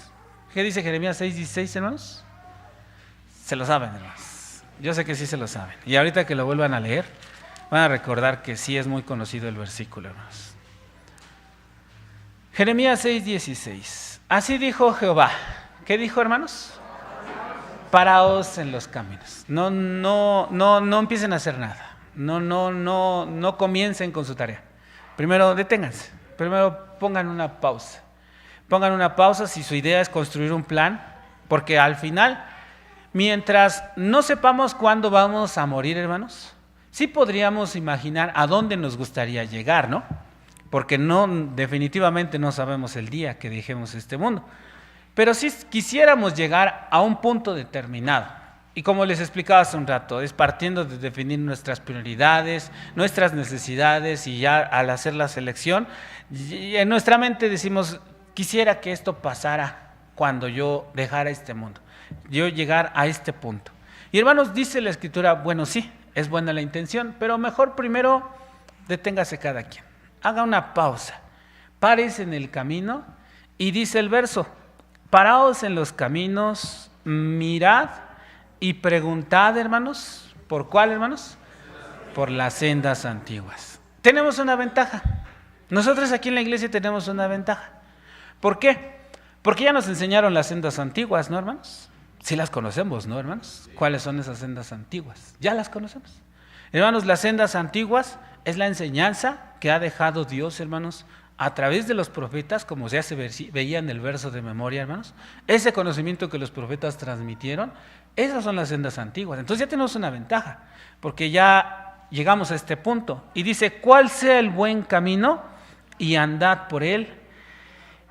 ¿Qué dice Jeremías 6:16, hermanos? Se lo saben, hermanos. Yo sé que sí se lo saben. Y ahorita que lo vuelvan a leer, van a recordar que sí es muy conocido el versículo, hermanos. Jeremías 6:16. Así dijo Jehová. ¿Qué dijo, hermanos? Paraos en los caminos. No empiecen a hacer nada. No comiencen con su tarea. Primero deténganse. Primero pongan una pausa. Pongan una pausa si su idea es construir un plan, porque al final, mientras no sepamos cuándo vamos a morir, hermanos, sí podríamos imaginar a dónde nos gustaría llegar, ¿no? Porque definitivamente no sabemos el día que dejemos este mundo. Pero sí quisiéramos llegar a un punto determinado. Y como les explicaba hace un rato, es partiendo de definir nuestras prioridades, nuestras necesidades, y ya al hacer la selección, en nuestra mente decimos, quisiera que esto pasara cuando yo dejara este mundo, yo llegar a este punto. Y hermanos, dice la Escritura, bueno, sí, es buena la intención, pero mejor primero deténgase cada quien, haga una pausa, párese en el camino, y dice el verso, paraos en los caminos, mirad y preguntad, hermanos, ¿por cuál, hermanos? Por las sendas antiguas. Tenemos una ventaja. Nosotros aquí en la iglesia tenemos una ventaja. ¿Por qué? Porque ya nos enseñaron las sendas antiguas, ¿no, hermanos? Sí las conocemos, ¿no, hermanos? ¿Cuáles son esas sendas antiguas? Ya las conocemos. Hermanos, las sendas antiguas es la enseñanza que ha dejado Dios, hermanos, a través de los profetas, como ya se veía en el verso de memoria, hermanos, ese conocimiento que los profetas transmitieron, esas son las sendas antiguas. Entonces ya tenemos una ventaja, porque ya llegamos a este punto. Y dice, ¿cuál sea el buen camino? Y andad por él,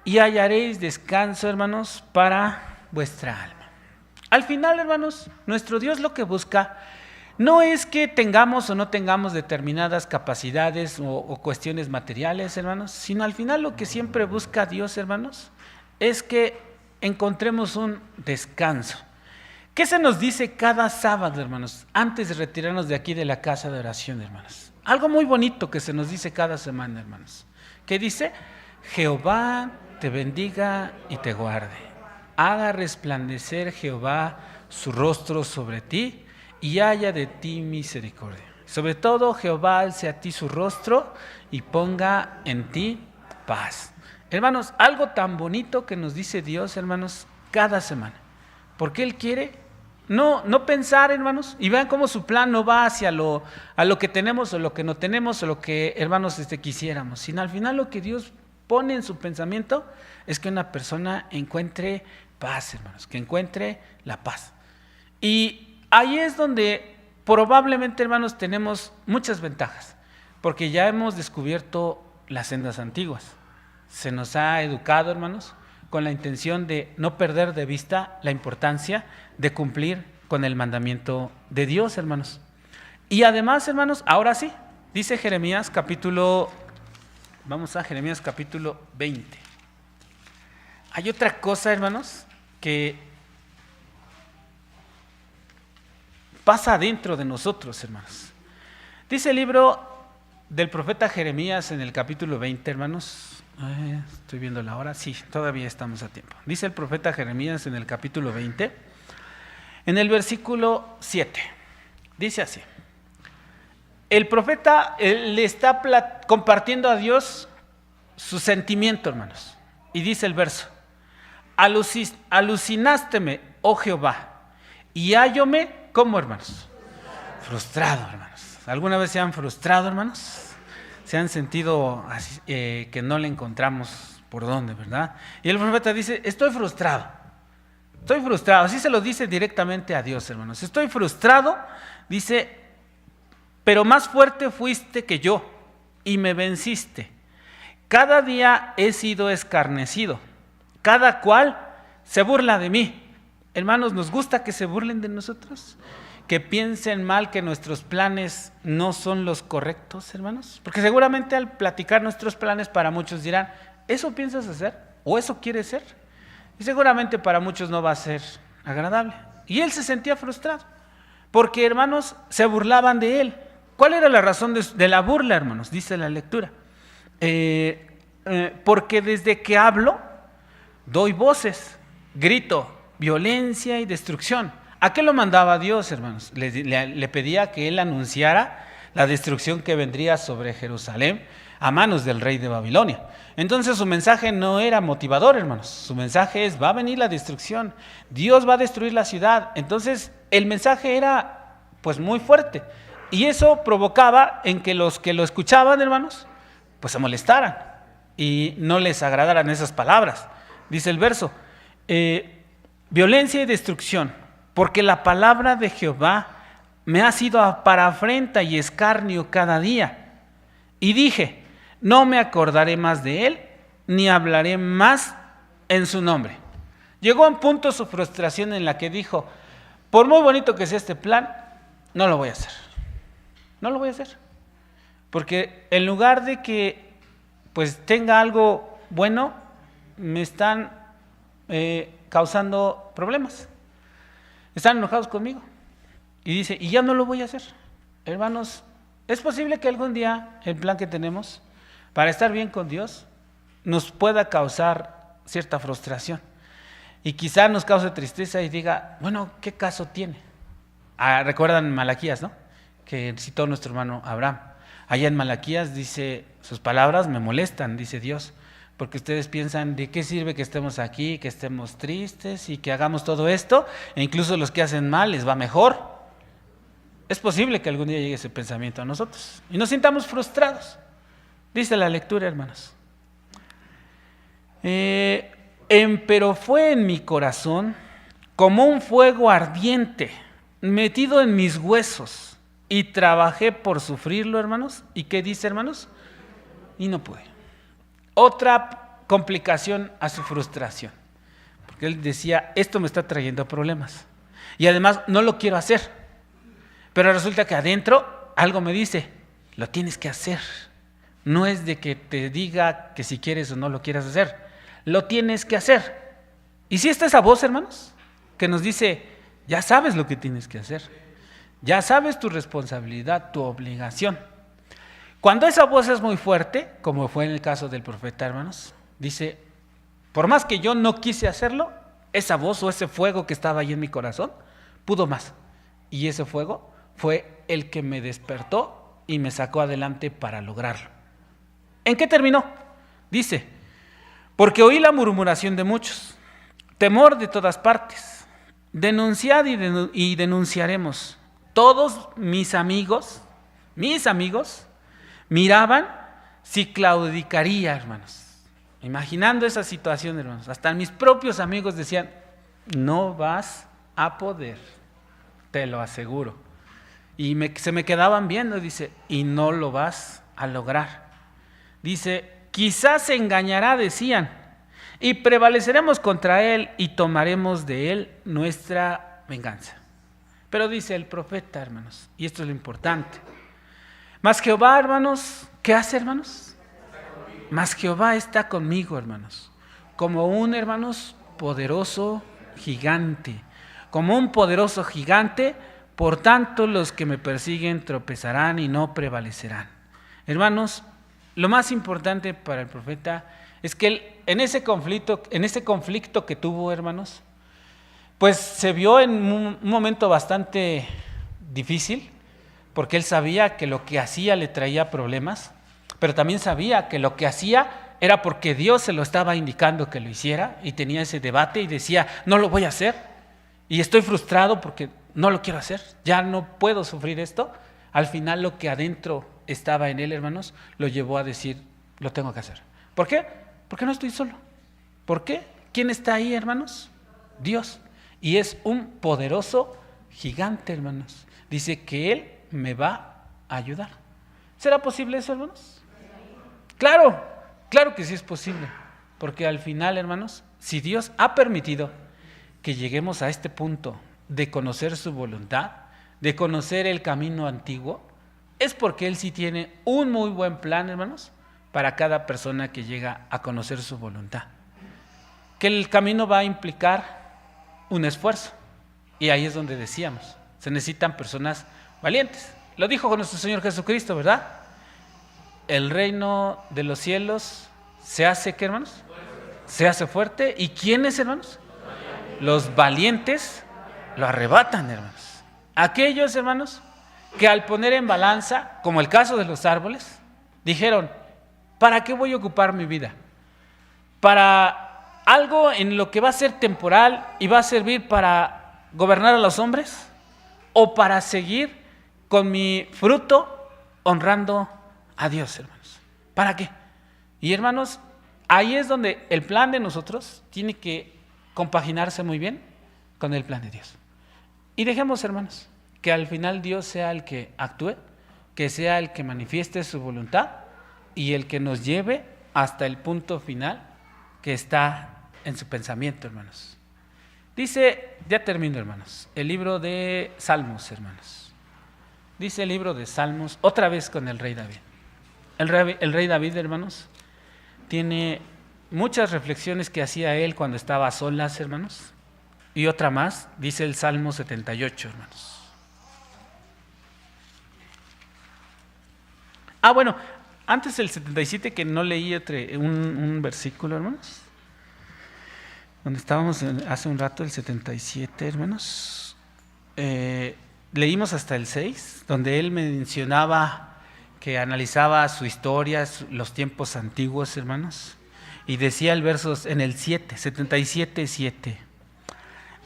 y hallaréis descanso, hermanos, para vuestra alma. Al final, hermanos, nuestro Dios lo que busca no es que tengamos o no tengamos determinadas capacidades o cuestiones materiales, hermanos, sino al final lo que siempre busca Dios, hermanos, es que encontremos un descanso. ¿Qué se nos dice cada sábado, hermanos, antes de retirarnos de aquí de la casa de oración, hermanos? Algo muy bonito que se nos dice cada semana, hermanos. ¿Qué dice? Jehová te bendiga y te guarde. Haga resplandecer Jehová su rostro sobre ti y haya de ti misericordia. Sobre todo, Jehová alce a ti su rostro y ponga en ti paz. Hermanos, algo tan bonito que nos dice Dios, hermanos, cada semana. Porque Él quiere no pensar, hermanos, y vean cómo su plan no va hacia a lo que tenemos o lo que no tenemos o lo que, hermanos, quisiéramos, sino al final lo que Dios pone en su pensamiento es que una persona encuentre paz, hermanos, que encuentre la paz. Y ahí es donde probablemente, hermanos, tenemos muchas ventajas, porque ya hemos descubierto las sendas antiguas. Se nos ha educado, hermanos, con la intención de no perder de vista la importancia de cumplir con el mandamiento de Dios, hermanos. Y además, hermanos, ahora sí, dice Jeremías vamos a Jeremías capítulo 20. Hay otra cosa, hermanos, que pasa dentro de nosotros, hermanos. Dice el libro del profeta Jeremías en el capítulo 20, hermanos. Estoy viendo la hora. Sí, todavía estamos a tiempo. Dice el profeta Jeremías en el capítulo 20, en el versículo 7. Dice así. El profeta le está compartiendo a Dios su sentimiento, hermanos. Y dice el verso: alucinásteme, oh Jehová, y hállome, ¿cómo, hermanos? Frustrado, hermanos. ¿Alguna vez se han frustrado, hermanos? Se han sentido así, que no le encontramos por dónde, ¿verdad? Y el profeta dice: estoy frustrado, así se lo dice directamente a Dios, hermanos. Estoy frustrado, dice, pero más fuerte fuiste que yo y me venciste. Cada día he sido escarnecido, cada cual se burla de mí. Hermanos, ¿nos gusta que se burlen de nosotros? Que piensen mal, que nuestros planes no son los correctos, hermanos. Porque seguramente al platicar nuestros planes, para muchos dirán: ¿eso piensas hacer? ¿O eso quieres ser? Y seguramente para muchos no va a ser agradable. Y él se sentía frustrado, porque, hermanos, se burlaban de él. ¿Cuál era la razón de la burla, hermanos? Dice la lectura: porque desde que hablo, doy voces, grito, violencia y destrucción. ¿A qué lo mandaba Dios, hermanos? Le pedía que él anunciara la destrucción que vendría sobre Jerusalén a manos del rey de Babilonia. Entonces su mensaje no era motivador, hermanos. Su mensaje es: va a venir la destrucción, Dios va a destruir la ciudad. Entonces el mensaje era pues muy fuerte. Y eso provocaba en que los que lo escuchaban, hermanos, pues se molestaran y no les agradaran esas palabras. Dice el verso: violencia y destrucción, porque la palabra de Jehová me ha sido para afrenta y escarnio cada día. Y dije: no me acordaré más de él, ni hablaré más en su nombre. Llegó a un punto su frustración en la que dijo: por muy bonito que sea este plan, no lo voy a hacer. No lo voy a hacer. Porque en lugar de que pues tenga algo bueno, me están causando problemas. Están enojados conmigo. Y dice: y ya no lo voy a hacer. Hermanos, es posible que algún día el plan que tenemos para estar bien con Dios nos pueda causar cierta frustración. Y quizá nos cause tristeza y diga: bueno, ¿qué caso tiene? Recuerdan Malaquías, ¿no? Que citó nuestro hermano Abraham. Allá en Malaquías dice: sus palabras me molestan, dice Dios, porque ustedes piensan: ¿de qué sirve que estemos aquí, que estemos tristes y que hagamos todo esto? E incluso los que hacen mal les va mejor. Es posible que algún día llegue ese pensamiento a nosotros y nos sintamos frustrados. Dice la lectura, hermanos: pero fue en mi corazón como un fuego ardiente, metido en mis huesos, y trabajé por sufrirlo, hermanos. ¿Y qué dice, hermanos? Y no pude. Otra complicación a su frustración, porque él decía: esto me está trayendo problemas y además no lo quiero hacer, pero resulta que adentro algo me dice: lo tienes que hacer. No es de que te diga que si quieres o no lo quieras hacer, lo tienes que hacer. Y si está esa voz, hermanos, que nos dice: ya sabes lo que tienes que hacer, ya sabes tu responsabilidad, tu obligación. Cuando esa voz es muy fuerte, como fue en el caso del profeta, hermanos, dice: por más que yo no quise hacerlo, esa voz o ese fuego que estaba ahí en mi corazón pudo más. Y ese fuego fue el que me despertó y me sacó adelante para lograrlo. ¿En qué terminó? Dice: porque oí la murmuración de muchos, temor de todas partes. Denunciad y denunciaremos. Todos mis amigos miraban si claudicaría, hermanos. Imaginando esa situación, hermanos, hasta mis propios amigos decían: no vas a poder, te lo aseguro. Y se me quedaban viendo, dice: y no lo vas a lograr. Dice: quizás se engañará, decían, y prevaleceremos contra él y tomaremos de él nuestra venganza. Pero dice el profeta, hermanos, y esto es lo importante: mas Jehová, hermanos, ¿qué hace, hermanos? Mas Jehová está conmigo, hermanos, como un, hermanos, poderoso gigante. Como un poderoso gigante, por tanto los que me persiguen tropezarán y no prevalecerán. Hermanos, lo más importante para el profeta es que él, en ese conflicto que tuvo, hermanos, pues se vio en un momento bastante difícil, porque él sabía que lo que hacía le traía problemas, pero también sabía que lo que hacía era porque Dios se lo estaba indicando que lo hiciera y tenía ese debate y decía, no lo voy a hacer y estoy frustrado porque no lo quiero hacer, ya no puedo sufrir esto. Al final lo que adentro estaba en él, hermanos, lo llevó a decir, lo tengo que hacer. ¿Por qué? Porque no estoy solo. ¿Por qué? ¿Quién está ahí, hermanos? Dios. Y es un poderoso gigante, hermanos. Dice que Él me va a ayudar. ¿Será posible eso, hermanos? Claro, claro que sí es posible. Porque al final, hermanos, si Dios ha permitido que lleguemos a este punto de conocer su voluntad, de conocer el camino antiguo, es porque Él sí tiene un muy buen plan, hermanos, para cada persona que llega a conocer su voluntad. Que el camino va a implicar un esfuerzo. Y ahí es donde decíamos, se necesitan personas valientes. Lo dijo nuestro Señor Jesucristo, ¿verdad? El reino de los cielos se hace, ¿qué, hermanos? Se hace fuerte. ¿Y quiénes, hermanos? Los valientes lo arrebatan, hermanos. Aquellos, hermanos, que al poner en balanza, como el caso de los árboles, dijeron, ¿para qué voy a ocupar mi vida? ¿Para algo en lo que va a ser temporal y va a servir para gobernar a los hombres? ¿O para seguir con mi fruto honrando a Dios, hermanos? ¿Para qué? Y hermanos, ahí es donde el plan de nosotros tiene que compaginarse muy bien con el plan de Dios. Y dejemos, hermanos, que al final Dios sea el que actúe, que sea el que manifieste su voluntad y el que nos lleve hasta el punto final que está en su pensamiento, hermanos. Dice, ya termino, hermanos, el libro de Salmos, hermanos. Dice el libro de Salmos, otra vez con el rey David. El rey David, hermanos, tiene muchas reflexiones que hacía él cuando estaba a solas, hermanos. Y otra más, dice el Salmo 78, hermanos. Bueno, antes del 77 que no leí un versículo, hermanos. Donde estábamos hace un rato, el 77, hermanos. Leímos hasta el 6, donde él mencionaba que analizaba su historia, los tiempos antiguos, hermanos. Y decía el verso en el 7, 77, 7.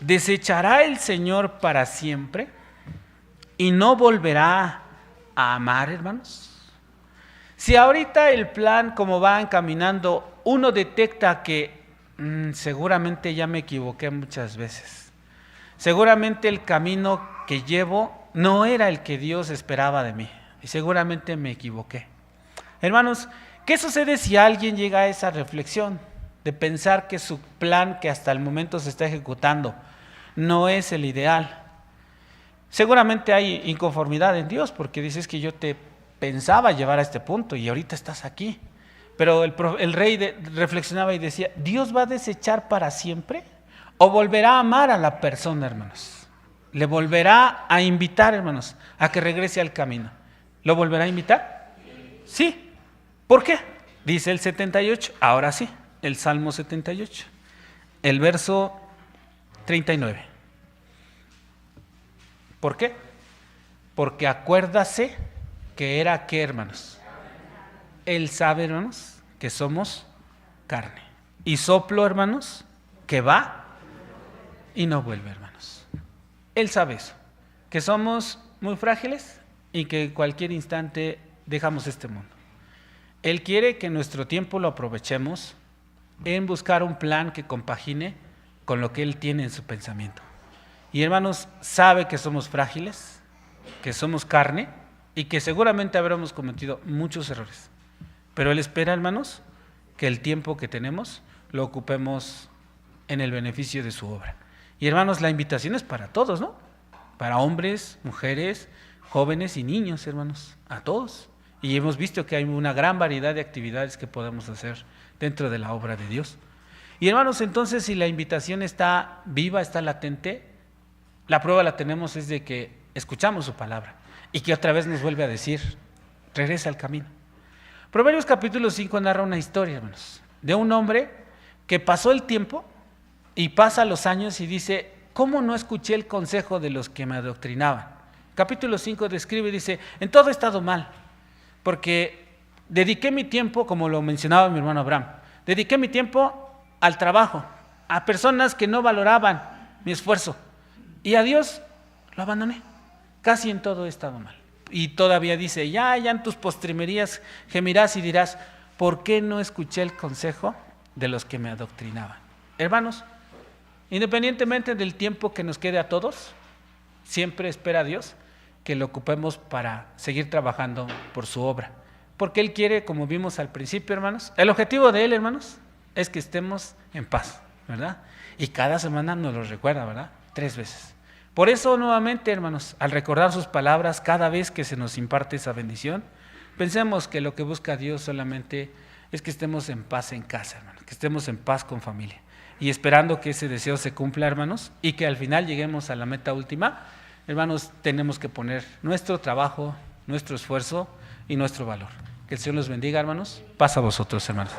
¿Desechará el Señor para siempre y no volverá a amar, hermanos? Si ahorita el plan, como va encaminando, uno detecta que seguramente ya me equivoqué muchas veces. Seguramente el camino que llevo no era el que Dios esperaba de mí. Y seguramente me equivoqué. Hermanos, ¿qué sucede si alguien llega a esa reflexión de pensar que su plan que hasta el momento se está ejecutando no es el ideal? Seguramente hay inconformidad en Dios porque dices que yo te pensaba llevar a este punto y ahorita estás aquí. Pero el rey reflexionaba y decía, ¿Dios va a desechar para siempre? ¿O volverá a amar a la persona, hermanos? ¿Le volverá a invitar, hermanos, a que regrese al camino? ¿Lo volverá a invitar? Sí. ¿Por qué? Dice el 78, ahora sí, el Salmo 78, el verso 39. ¿Por qué? Porque acuérdase que era ¿qué, hermanos? Él sabe, hermanos, que somos carne. Y soplo, hermanos, que va y no vuelve, hermanos. Él sabe eso, que somos muy frágiles y que en cualquier instante dejamos este mundo. Él quiere que nuestro tiempo lo aprovechemos en buscar un plan que compagine con lo que Él tiene en su pensamiento. Y hermanos, sabe que somos frágiles, que somos carne y que seguramente habremos cometido muchos errores. Pero Él espera, hermanos, que el tiempo que tenemos lo ocupemos en el beneficio de su obra. Y hermanos, la invitación es para todos, ¿no? Para hombres, mujeres, jóvenes y niños, hermanos, a todos. Y hemos visto que hay una gran variedad de actividades que podemos hacer dentro de la obra de Dios. Y hermanos, entonces, si la invitación está viva, está latente, la prueba la tenemos es de que escuchamos su palabra y que otra vez nos vuelve a decir, regresa al camino. Proverbios capítulo 5 narra una historia, hermanos, de un hombre que pasó el tiempo y pasa los años y dice, ¿cómo no escuché el consejo de los que me adoctrinaban? Capítulo 5 describe y dice, en todo he estado mal, porque dediqué mi tiempo, como lo mencionaba mi hermano Abraham, dediqué mi tiempo al trabajo, a personas que no valoraban mi esfuerzo, y a Dios lo abandoné. Casi en todo he estado mal. Y todavía dice, ya en tus postrimerías gemirás y dirás, ¿por qué no escuché el consejo de los que me adoctrinaban? Hermanos, independientemente del tiempo que nos quede a todos, siempre espera Dios que lo ocupemos para seguir trabajando por su obra. Porque Él quiere, como vimos al principio, hermanos, el objetivo de Él, hermanos, es que estemos en paz, ¿verdad? Y cada semana nos lo recuerda, ¿verdad? 3 veces. Por eso, nuevamente, hermanos, al recordar sus palabras, cada vez que se nos imparte esa bendición, pensemos que lo que busca Dios solamente es que estemos en paz en casa, hermanos, que estemos en paz con familia. Y esperando que ese deseo se cumpla, hermanos, y que al final lleguemos a la meta última, hermanos, tenemos que poner nuestro trabajo, nuestro esfuerzo y nuestro valor. Que el Señor los bendiga, hermanos. Paz a vosotros, hermanos.